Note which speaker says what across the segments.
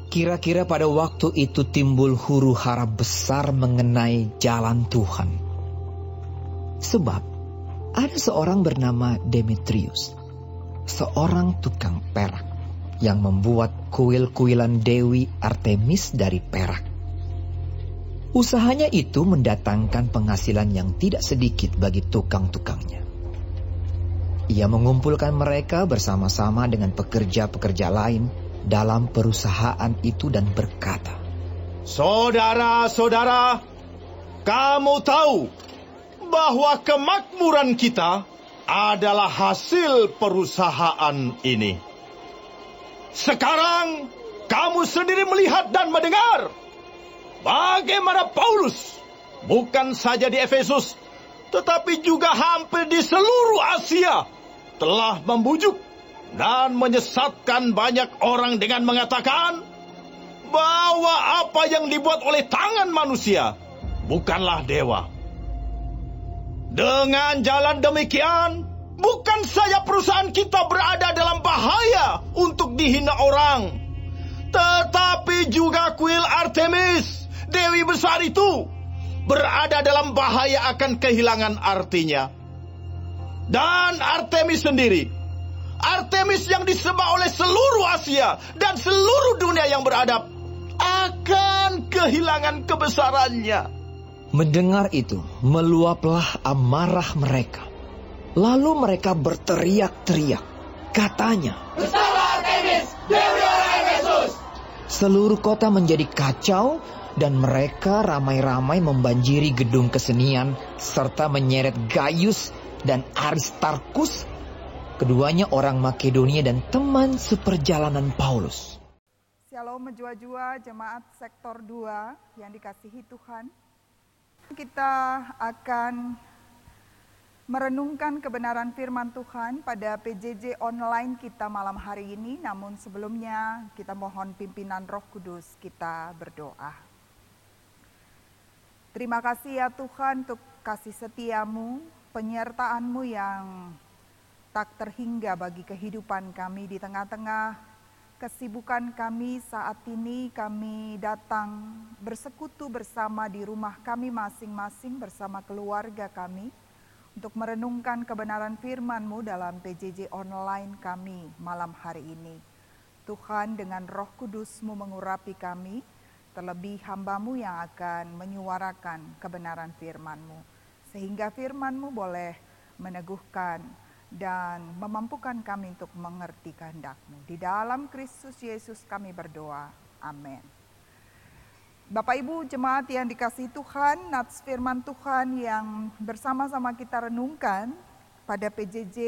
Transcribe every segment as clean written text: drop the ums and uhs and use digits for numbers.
Speaker 1: Kira-kira pada waktu itu timbul huru-hara besar mengenai jalan Tuhan. Sebab ada seorang bernama Demetrius, seorang tukang perak yang membuat kuil-kuilan Dewi Artemis dari perak. Usahanya itu mendatangkan penghasilan yang tidak sedikit bagi tukang-tukangnya. Ia mengumpulkan mereka bersama-sama dengan pekerja-pekerja lain dalam perusahaan itu dan berkata,
Speaker 2: "Saudara-saudara, kamu tahu bahwa kemakmuran kita adalah hasil perusahaan ini. Sekarang kamu sendiri melihat dan mendengar bagaimana Paulus bukan saja di Efesus, tetapi juga hampir di seluruh Asia telah membujuk dan menyesatkan banyak orang dengan mengatakan bahwa apa yang dibuat oleh tangan manusia bukanlah dewa. Dengan jalan demikian, bukan saja perusahaan kita berada dalam bahaya untuk dihina orang, tetapi juga kuil Artemis, Dewi besar itu, berada dalam bahaya akan kehilangan artinya. Dan Artemis sendiri, Artemis yang disembah oleh seluruh Asia dan seluruh dunia yang beradab, akan kehilangan kebesarannya."
Speaker 1: Mendengar itu, meluaplah amarah mereka. Lalu mereka berteriak-teriak. Katanya,
Speaker 3: "Besarlah Artemis, Dewi orang Efesus!"
Speaker 1: Seluruh kota menjadi kacau dan mereka ramai-ramai membanjiri gedung kesenian serta menyeret Gaius dan Aristarkus, keduanya orang Makedonia dan teman seperjalanan Paulus.
Speaker 4: Shalom menjua-jua jemaat sektor 2 yang dikasihi Tuhan. Kita akan merenungkan kebenaran firman Tuhan pada PJJ online kita malam hari ini. Namun sebelumnya kita mohon pimpinan Roh Kudus, kita berdoa. Terima kasih ya Tuhan untuk kasih setiamu, penyertaan-Mu yang tak terhingga bagi kehidupan kami di tengah-tengah kesibukan kami saat ini. Kami datang bersekutu bersama di rumah kami masing-masing bersama keluarga kami untuk merenungkan kebenaran firman-Mu dalam PJJ online kami malam hari ini. Tuhan, dengan Roh Kudus-Mu mengurapi kami, terlebih hamba-Mu yang akan menyuarakan kebenaran firman-Mu, sehingga firman-Mu boleh meneguhkan dan memampukan kami untuk mengerti kehendak-Mu. Di dalam Kristus Yesus kami berdoa. Amin. Bapak Ibu jemaat yang dikasihi Tuhan, nats firman Tuhan yang bersama-sama kita renungkan pada PJJ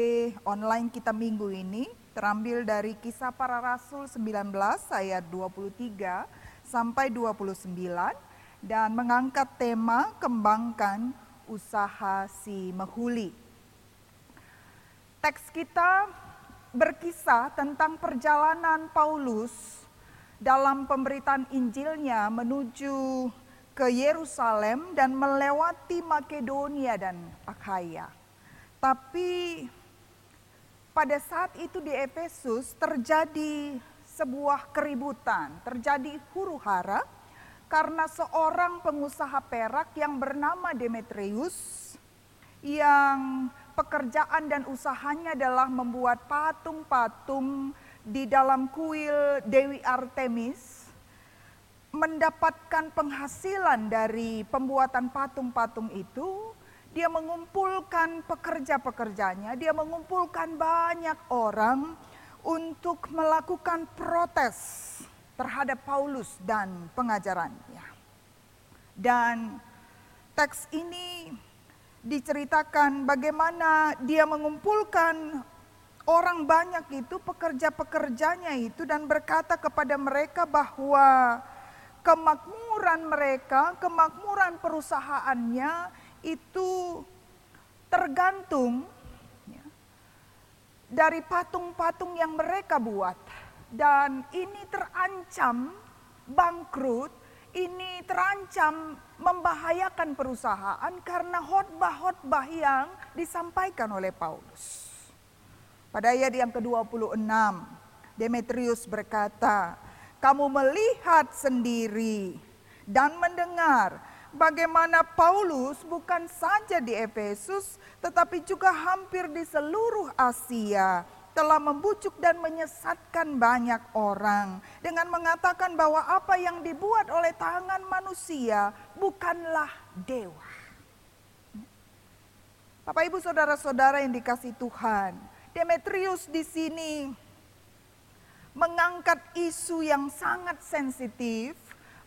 Speaker 4: online kita minggu ini terambil dari Kisah Para Rasul 19 ayat 23 sampai 29 dan mengangkat tema kembangkan usaha si Mehuli. Teks kita berkisah tentang perjalanan Paulus dalam pemberitaan Injilnya menuju ke Yerusalem dan melewati Makedonia dan Akhaya. Tapi pada saat itu di Efesus terjadi sebuah keributan, terjadi huru-hara karena seorang pengusaha perak yang bernama Demetrius yang pekerjaan dan usahanya adalah membuat patung-patung di dalam kuil Dewi Artemis, mendapatkan penghasilan dari pembuatan patung-patung itu. Dia mengumpulkan pekerja-pekerjanya, dia mengumpulkan banyak orang untuk melakukan protes terhadap Paulus dan pengajarannya. Dan teks ini diceritakan bagaimana dia mengumpulkan orang banyak itu, pekerja-pekerjanya itu, dan berkata kepada mereka bahwa kemakmuran mereka, kemakmuran perusahaannya itu tergantung dari patung-patung yang mereka buat. Dan ini terancam bangkrut, ini terancam membahayakan perusahaan karena khotbah-khotbah yang disampaikan oleh Paulus. Pada ayat yang ke-26, Demetrius berkata, kamu melihat sendiri dan mendengar bagaimana Paulus bukan saja di Efesus, tetapi juga hampir di seluruh Asia telah membujuk dan menyesatkan banyak orang dengan mengatakan bahwa apa yang dibuat oleh tangan manusia bukanlah dewa. Bapak, Ibu, saudara-saudara yang dikasihi Tuhan, Demetrius di sini mengangkat isu yang sangat sensitif,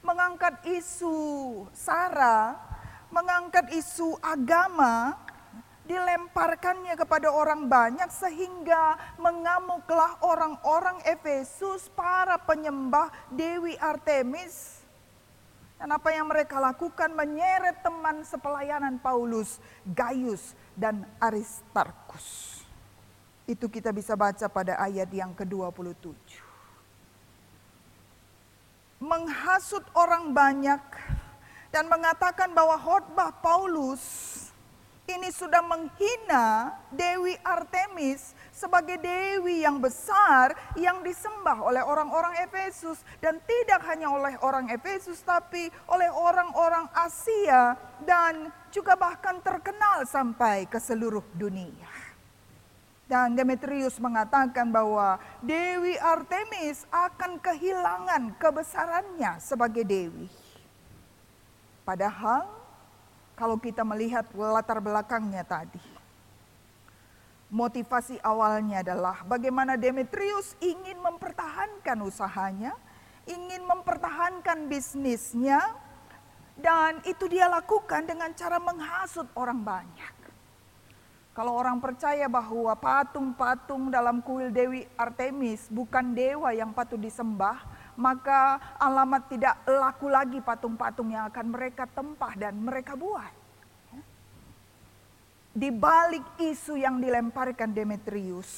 Speaker 4: mengangkat isu sara, mengangkat isu agama, dilemparkannya kepada orang banyak sehingga mengamuklah orang-orang Efesus, para penyembah Dewi Artemis. Dan apa yang mereka lakukan? Menyeret teman sepelayanan Paulus, Gaius dan Aristarkus. Itu kita bisa baca pada ayat yang ke-27. Menghasut orang banyak dan mengatakan bahwa khotbah Paulus ini sudah menghina Dewi Artemis sebagai dewi yang besar yang disembah oleh orang-orang Efesus. Dan tidak hanya oleh orang Efesus, tapi oleh orang-orang Asia dan juga bahkan terkenal sampai ke seluruh dunia. Dan Demetrius mengatakan bahwa Dewi Artemis akan kehilangan kebesarannya sebagai dewi. Padahal kalau kita melihat latar belakangnya tadi, motivasi awalnya adalah bagaimana Demetrius ingin mempertahankan usahanya, ingin mempertahankan bisnisnya, dan itu dia lakukan dengan cara menghasut orang banyak. Kalau orang percaya bahwa patung-patung dalam kuil Dewi Artemis bukan dewa yang patut disembah, maka alamat tidak laku lagi patung-patung yang akan mereka tempah dan mereka buat. Di balik isu yang dilemparkan Demetrius,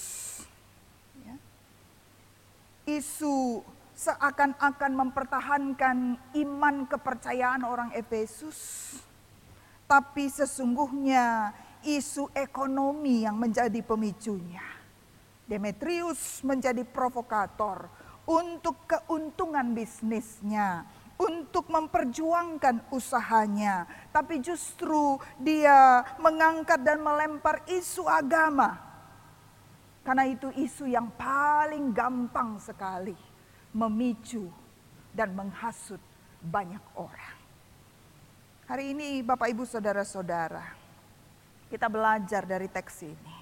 Speaker 4: isu seakan-akan mempertahankan iman kepercayaan orang Efesus, tapi sesungguhnya isu ekonomi yang menjadi pemicunya. Demetrius menjadi provokator untuk keuntungan bisnisnya, untuk memperjuangkan usahanya, tapi justru dia mengangkat dan melempar isu agama. Karena itu isu yang paling gampang sekali memicu dan menghasut banyak orang. Hari ini Bapak Ibu saudara-saudara, kita belajar dari teks ini.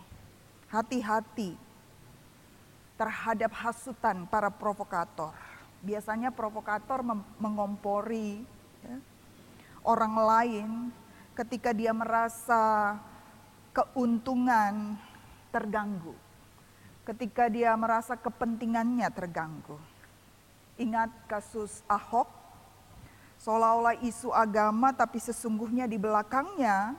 Speaker 4: Hati-hati terhadap hasutan para provokator. Biasanya provokator mengompori orang lain ketika dia merasa keuntungan terganggu, ketika dia merasa kepentingannya terganggu. Ingat kasus Ahok, seolah-olah isu agama tapi sesungguhnya di belakangnya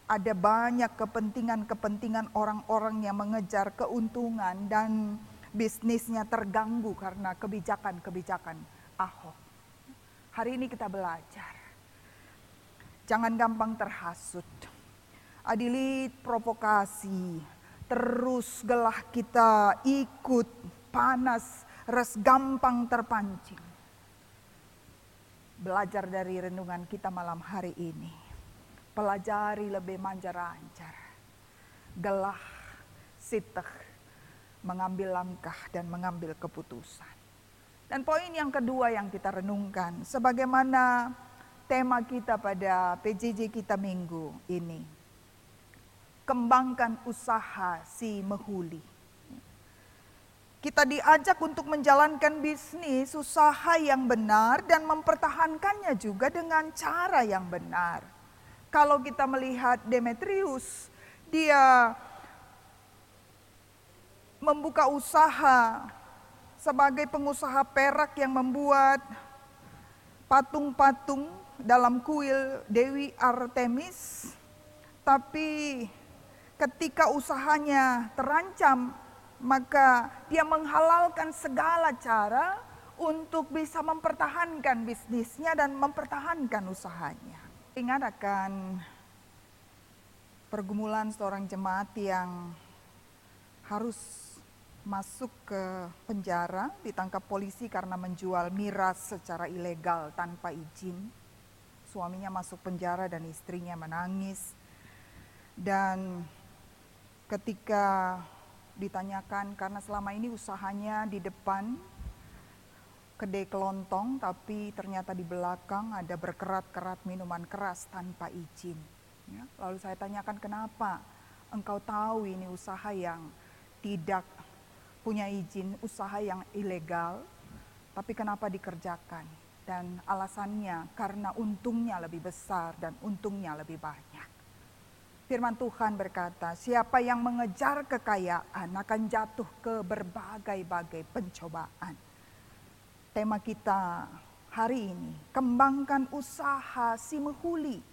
Speaker 4: ada banyak kepentingan-kepentingan orang-orang yang mengejar keuntungan dan bisnisnya terganggu karena kebijakan-kebijakan Ahok. Hari ini kita belajar, jangan gampang terhasut. Adili provokasi, terus gelah kita ikut panas, res gampang terpancing. Belajar dari renungan kita malam hari ini. Pelajari lebih manjar-anjar. Gelah, siteh, mengambil langkah dan mengambil keputusan. Dan poin yang kedua yang kita renungkan, sebagaimana tema kita pada PJJ kita minggu ini. Kembangkan usaha si Mehuli. Kita diajak untuk menjalankan bisnis, usaha yang benar dan mempertahankannya juga dengan cara yang benar. Kalau kita melihat Demetrius, dia membuka usaha sebagai pengusaha perak yang membuat patung-patung dalam kuil Dewi Artemis. Tapi ketika usahanya terancam, maka dia menghalalkan segala cara untuk bisa mempertahankan bisnisnya dan mempertahankan usahanya. Ingat akan pergumulan seorang jemaat yang harus masuk ke penjara, ditangkap polisi karena menjual miras secara ilegal tanpa izin. Suaminya masuk penjara dan istrinya menangis. Dan ketika ditanyakan, karena selama ini usahanya di depan kedai kelontong, tapi ternyata di belakang ada berkerat-kerat minuman keras tanpa izin. Ya, lalu saya tanyakan, kenapa engkau tahu ini usaha yang tidak punya izin, usaha yang ilegal, tapi kenapa dikerjakan? Dan alasannya karena untungnya lebih besar dan untungnya lebih banyak. Firman Tuhan berkata, siapa yang mengejar kekayaan akan jatuh ke berbagai-bagai pencobaan. Tema kita hari ini, kembangkan usaha si mehuli.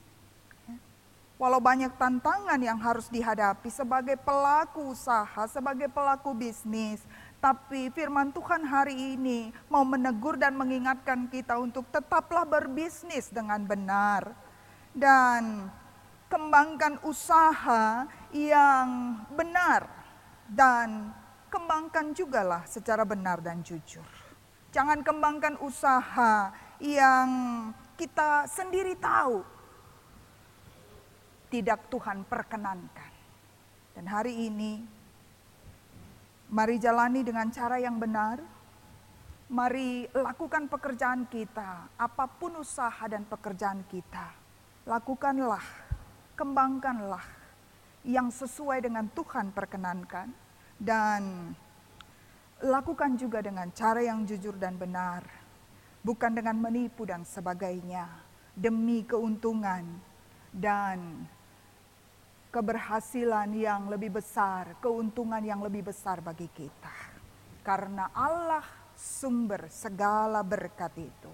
Speaker 4: Walau banyak tantangan yang harus dihadapi sebagai pelaku usaha, sebagai pelaku bisnis, tapi firman Tuhan hari ini mau menegur dan mengingatkan kita untuk tetaplah berbisnis dengan benar. Dan kembangkan usaha yang benar. Dan kembangkan jugalah secara benar dan jujur. Jangan kembangkan usaha yang kita sendiri tahu tidak Tuhan perkenankan. Dan hari ini, mari jalani dengan cara yang benar. Mari lakukan pekerjaan kita, apapun usaha dan pekerjaan kita. Lakukanlah, kembangkanlah yang sesuai dengan Tuhan perkenankan. Dan lakukan juga dengan cara yang jujur dan benar. Bukan dengan menipu dan sebagainya. Demi keuntungan dan keberhasilan yang lebih besar, keuntungan yang lebih besar bagi kita. Karena Allah sumber segala berkat itu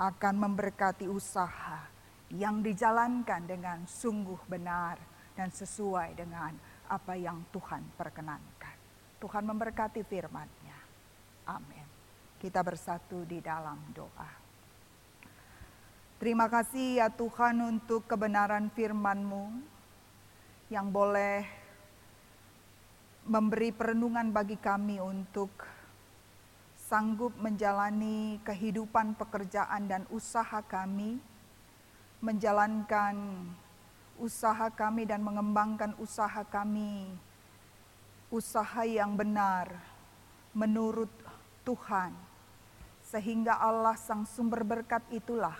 Speaker 4: akan memberkati usaha yang dijalankan dengan sungguh benar dan sesuai dengan apa yang Tuhan perkenankan. Tuhan memberkati firman-Nya. Amin. Kita bersatu di dalam doa. Terima kasih ya Tuhan untuk kebenaran firman-Mu yang boleh memberi perenungan bagi kami untuk sanggup menjalani kehidupan pekerjaan dan usaha kami, menjalankan usaha kami dan mengembangkan usaha kami, usaha yang benar menurut Tuhan, sehingga Allah sang sumber berkat itulah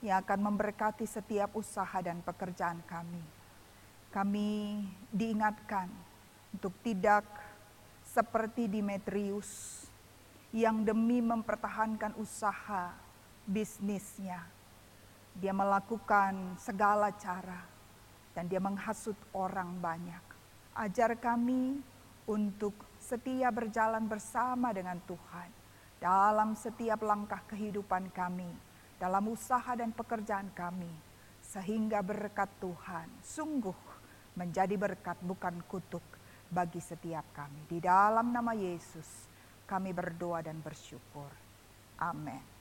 Speaker 4: yang akan memberkati setiap usaha dan pekerjaan kami. Kami diingatkan untuk tidak seperti Demetrius yang demi mempertahankan usaha bisnisnya, dia melakukan segala cara dan dia menghasut orang banyak. Ajar kami untuk setia berjalan bersama dengan Tuhan dalam setiap langkah kehidupan kami, dalam usaha dan pekerjaan kami, sehingga berkat Tuhan sungguh menjadi berkat bukan kutuk bagi setiap kami. Di dalam nama Yesus kami berdoa dan bersyukur. Amin.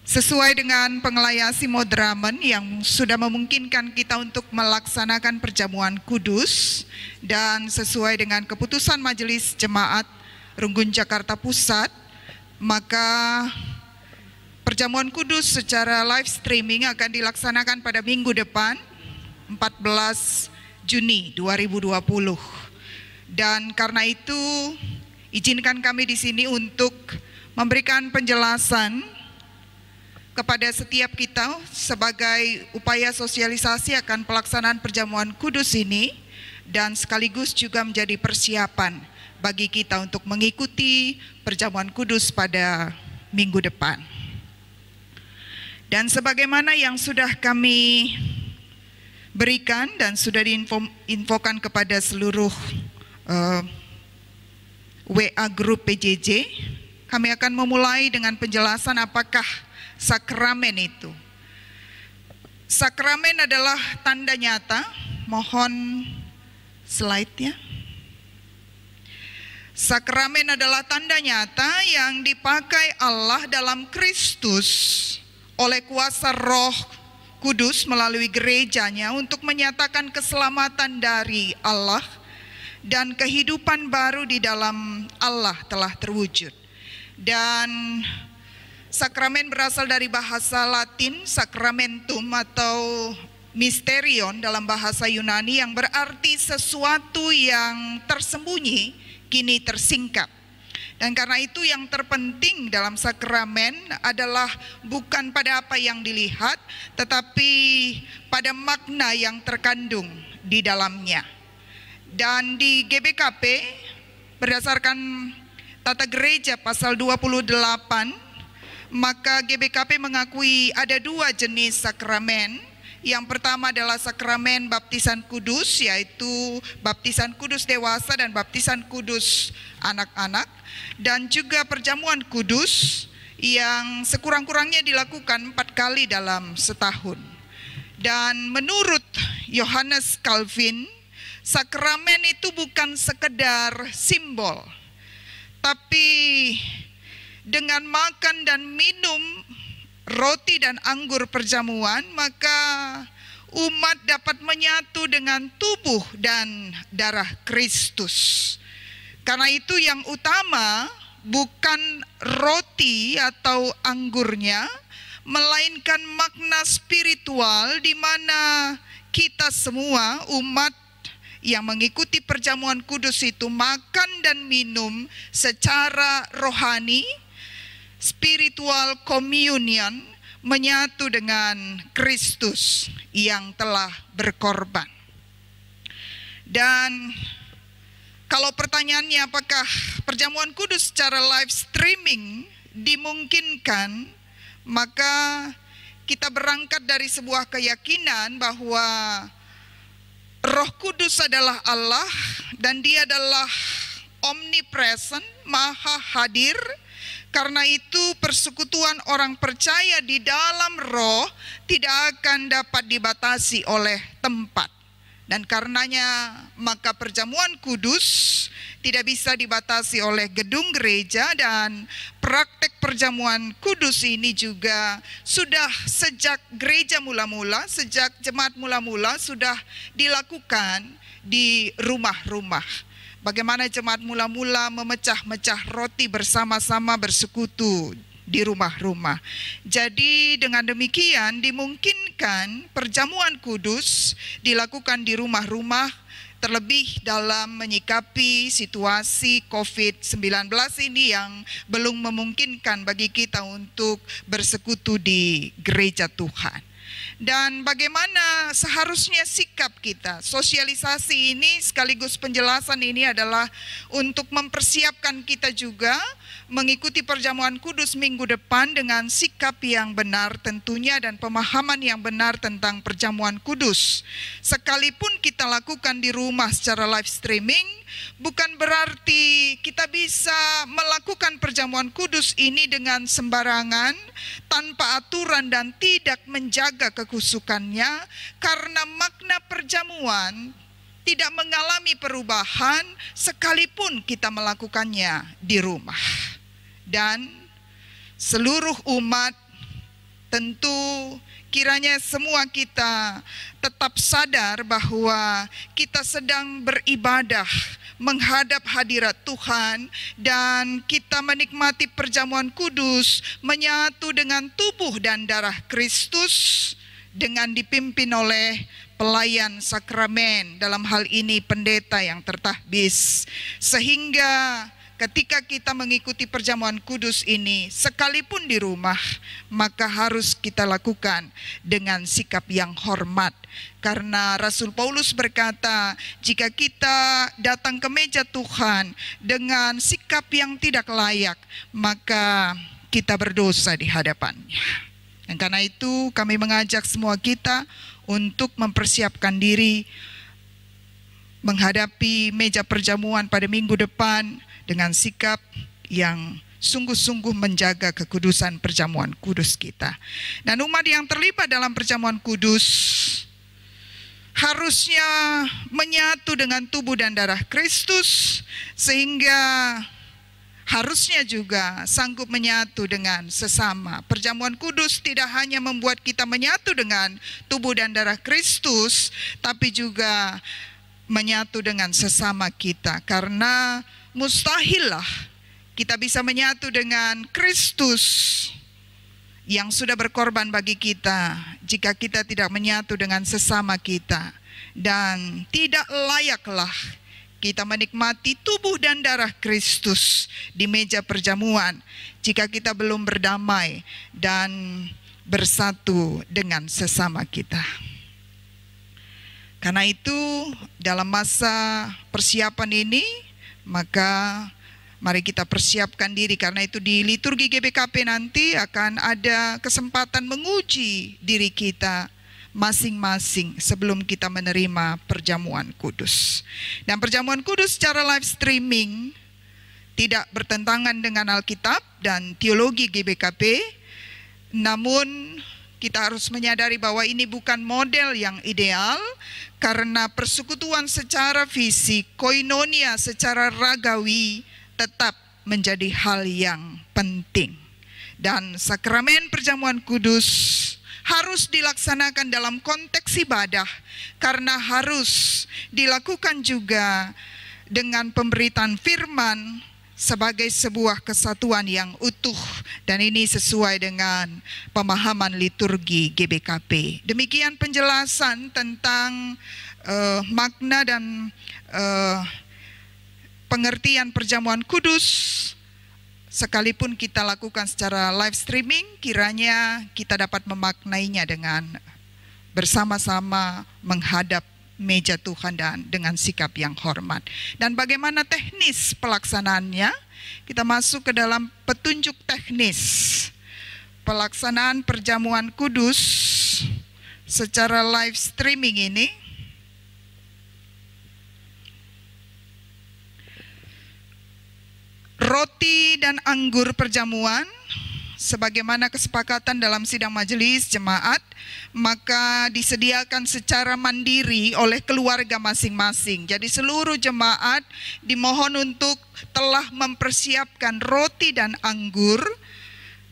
Speaker 4: Sesuai dengan pengelayasi Modramen yang sudah memungkinkan kita untuk melaksanakan perjamuan kudus dan sesuai dengan keputusan Majelis Jemaat Runggun Jakarta Pusat, maka perjamuan kudus secara live streaming akan dilaksanakan pada minggu depan 14 Juni 2020. Dan karena itu izinkan kami di sini untuk memberikan penjelasan kepada setiap kita sebagai upaya sosialisasi akan pelaksanaan perjamuan kudus ini dan sekaligus juga menjadi persiapan bagi kita untuk mengikuti perjamuan kudus pada minggu depan. Dan sebagaimana yang sudah kami berikan dan sudah diinfokan kepada seluruh WA grup PJJ, kami akan memulai dengan penjelasan apakah sakramen itu. Sakramen adalah tanda nyata. Mohon slide-nya. Sakramen adalah tanda nyata yang dipakai Allah dalam Kristus oleh kuasa Roh Kudus melalui gerejanya untuk menyatakan keselamatan dari Allah dan kehidupan baru di dalam Allah telah terwujud. Dan sakramen berasal dari bahasa Latin sacramentum atau mysterion dalam bahasa Yunani yang berarti sesuatu yang tersembunyi kini tersingkap. Dan karena itu yang terpenting dalam sakramen adalah bukan pada apa yang dilihat, tetapi pada makna yang terkandung di dalamnya. Dan di GBKP berdasarkan Tata Gereja pasal 28, maka GBKP mengakui ada dua jenis sakramen. Yang pertama adalah sakramen baptisan kudus, yaitu baptisan kudus dewasa dan baptisan kudus anak-anak, dan juga perjamuan kudus yang sekurang-kurangnya dilakukan 4 kali dalam setahun. Dan menurut Yohanes Calvin, sakramen itu bukan sekedar simbol, tapi dengan makan dan minum roti dan anggur perjamuan, maka umat dapat menyatu dengan tubuh dan darah Kristus. Karena itu yang utama bukan roti atau anggurnya, melainkan makna spiritual di mana kita semua umat yang mengikuti perjamuan kudus itu makan dan minum secara rohani, spiritual communion, menyatu dengan Kristus yang telah berkorban. Dan kalau pertanyaannya apakah perjamuan kudus secara live streaming dimungkinkan, maka kita berangkat dari sebuah keyakinan bahwa Roh Kudus adalah Allah dan Dia adalah omnipresent, maha hadir. Karena itu persekutuan orang percaya di dalam roh tidak akan dapat dibatasi oleh tempat. Dan karenanya maka perjamuan kudus tidak bisa dibatasi oleh gedung gereja, dan praktek perjamuan kudus ini juga sudah sejak gereja mula-mula, sejak jemaat mula-mula sudah dilakukan di rumah-rumah. Bagaimana jemaat mula-mula memecah-mecah roti bersama-sama bersekutu di rumah-rumah. Jadi dengan demikian dimungkinkan perjamuan kudus dilakukan di rumah-rumah, terlebih dalam menyikapi situasi COVID-19 ini yang belum memungkinkan bagi kita untuk bersekutu di gereja Tuhan. Dan bagaimana seharusnya sikap kita? Sosialisasi ini sekaligus penjelasan ini adalah untuk mempersiapkan kita juga mengikuti perjamuan kudus minggu depan dengan sikap yang benar tentunya dan pemahaman yang benar tentang perjamuan kudus. Sekalipun kita lakukan di rumah secara live streaming, bukan berarti kita bisa melakukan perjamuan kudus ini dengan sembarangan, tanpa aturan dan tidak menjaga kekusukannya, karena makna perjamuan tidak mengalami perubahan sekalipun kita melakukannya di rumah. Dan seluruh umat
Speaker 5: tentu kiranya semua kita tetap sadar bahwa kita sedang beribadah menghadap hadirat Tuhan, dan kita menikmati perjamuan kudus menyatu dengan tubuh dan darah Kristus dengan dipimpin oleh pelayan sakramen, dalam hal ini pendeta yang tertahbis, sehingga ketika kita mengikuti perjamuan kudus ini, sekalipun di rumah, maka harus kita lakukan dengan sikap yang hormat. Karena Rasul Paulus berkata, jika kita datang ke meja Tuhan dengan sikap yang tidak layak, maka kita berdosa di hadapannya. Dan karena itu kami mengajak semua kita untuk mempersiapkan diri menghadapi meja perjamuan pada minggu depan dengan sikap yang sungguh-sungguh menjaga kekudusan perjamuan kudus kita. Dan umat yang terlibat dalam perjamuan kudus harusnya menyatu dengan tubuh dan darah Kristus, sehingga harusnya juga sanggup menyatu dengan sesama. Perjamuan kudus tidak hanya membuat kita menyatu dengan tubuh dan darah Kristus, tapi juga menyatu dengan sesama kita, karena mustahillah kita bisa menyatu dengan Kristus yang sudah berkorban bagi kita jika kita tidak menyatu dengan sesama kita. Dan tidak layaklah kita menikmati tubuh dan darah Kristus di meja perjamuan jika kita belum berdamai dan bersatu dengan sesama kita. Karena itu dalam masa persiapan ini, maka mari kita persiapkan diri. Karena itu di liturgi GBKP nanti akan ada kesempatan menguji diri kita masing-masing sebelum kita menerima perjamuan kudus. Dan perjamuan kudus secara live streaming tidak bertentangan dengan Alkitab dan teologi GBKP, namun kita harus menyadari bahwa ini bukan model yang ideal, karena persekutuan secara fisik, koinonia secara ragawi tetap menjadi hal yang penting. Dan sakramen perjamuan kudus harus dilaksanakan dalam konteks ibadah, karena harus dilakukan juga dengan pemberitaan firman sebagai sebuah kesatuan yang utuh, dan ini sesuai dengan pemahaman liturgi GBKP. Demikian penjelasan tentang makna dan pengertian perjamuan kudus. Sekalipun kita lakukan secara live streaming, kiranya kita dapat memaknainya dengan bersama-sama menghadap meja Tuhan dan dengan sikap yang hormat. Dan bagaimana teknis pelaksanaannya? Kita masuk ke dalam petunjuk teknis pelaksanaan perjamuan kudus secara live streaming ini. Roti dan anggur perjamuan sebagaimana kesepakatan dalam sidang majelis jemaat, maka disediakan secara mandiri oleh keluarga masing-masing. Jadi seluruh jemaat dimohon untuk telah mempersiapkan roti dan anggur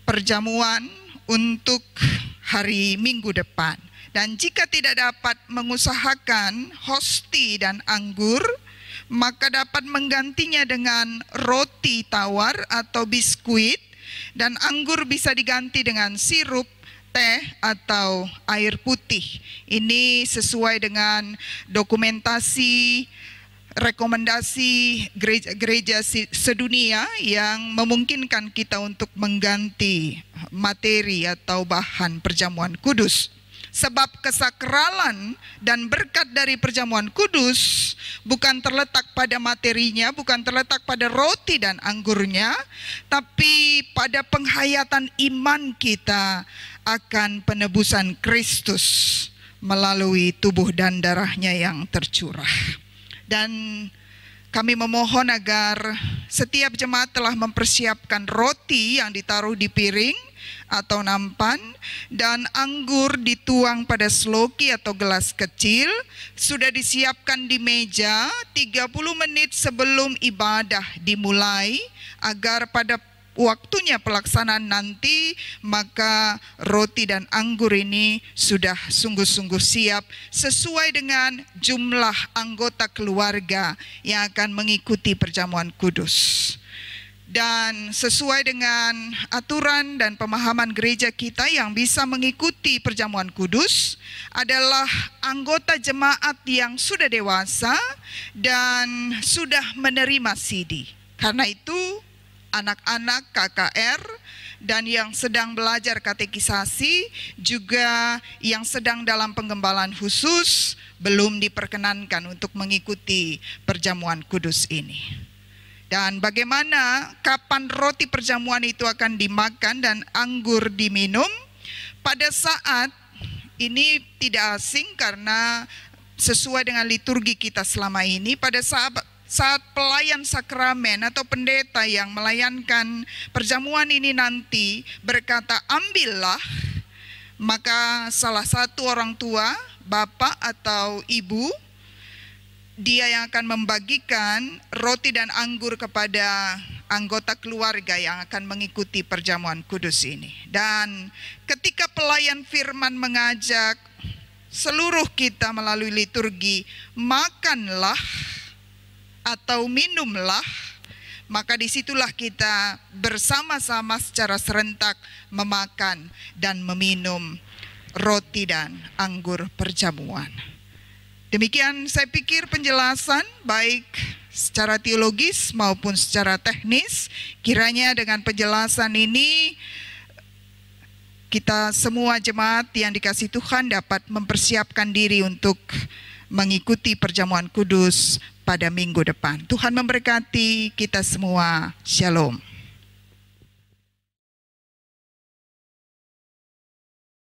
Speaker 5: perjamuan untuk hari Minggu depan. Dan jika tidak dapat mengusahakan hosti dan anggur, maka dapat menggantinya dengan roti tawar atau biskuit, dan anggur bisa diganti dengan sirup, teh, atau air putih. Ini sesuai dengan dokumentasi rekomendasi gereja sedunia yang memungkinkan kita untuk mengganti materi atau bahan perjamuan kudus. Sebab kesakralan dan berkat dari perjamuan kudus bukan terletak pada materinya, bukan terletak pada roti dan anggurnya, tapi pada penghayatan iman kita akan penebusan Kristus melalui tubuh dan darahnya yang tercurah. Dan kami memohon agar setiap jemaat telah mempersiapkan roti yang ditaruh di piring atau nampan, dan anggur dituang pada sloki atau gelas kecil, sudah disiapkan di meja 30 menit sebelum ibadah dimulai, agar pada waktunya pelaksanaan nanti, maka roti dan anggur ini sudah sungguh-sungguh siap sesuai dengan jumlah anggota keluarga yang akan mengikuti perjamuan kudus. Dan sesuai dengan aturan dan pemahaman gereja kita, yang bisa mengikuti perjamuan kudus adalah anggota jemaat yang sudah dewasa dan sudah menerima CD. Karena itu anak-anak KKR dan yang sedang belajar katekisasi, juga yang sedang dalam penggembalaan khusus, belum diperkenankan untuk mengikuti perjamuan kudus ini. Dan bagaimana, kapan roti perjamuan itu akan dimakan dan anggur diminum? Pada saat ini tidak asing karena sesuai dengan liturgi kita selama ini, pada saat pelayan sakramen atau pendeta yang melayankan perjamuan ini nanti berkata, ambillah, maka salah satu orang tua, bapak atau ibu, dia yang akan membagikan roti dan anggur kepada anggota keluarga yang akan mengikuti perjamuan kudus ini. Dan ketika pelayan firman mengajak seluruh kita melalui liturgi, makanlah atau minumlah, maka disitulah kita bersama-sama secara serentak memakan dan meminum roti dan anggur perjamuan. Demikian saya pikir penjelasan baik secara teologis maupun secara teknis. Kiranya dengan penjelasan ini kita semua jemaat yang dikasihi Tuhan dapat mempersiapkan diri untuk mengikuti perjamuan kudus pada minggu depan. Tuhan memberkati kita semua. Shalom.